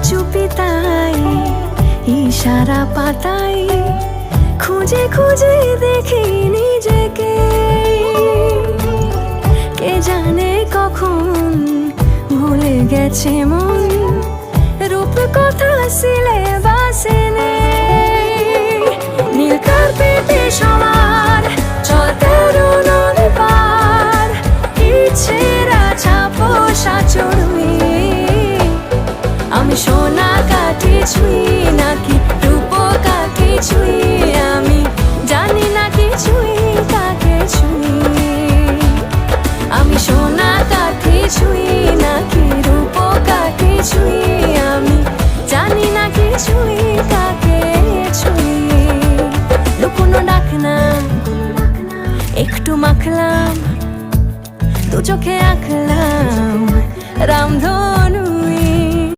চুপি তাই ইশারা পাতাই খুঁজে খুঁজে দেখি নিজেকে। কে জানে কখন ভুলে গেছে মন, রূপ কথা সিলেবাসে নেই। নীল কার্পেটে সবার চলতে নদী পার, ইচ্ছেরা ছাপোষা চড়ুই। আমি সোনা কাঠি ছুঁই নাকি রূপ কাঠি ছুঁই, আমি জানি না কিছুই কাকে ছুঁই। আমি সোনা কাঠি ছুঁই নাকি রূপ কাঠি ছুঁই।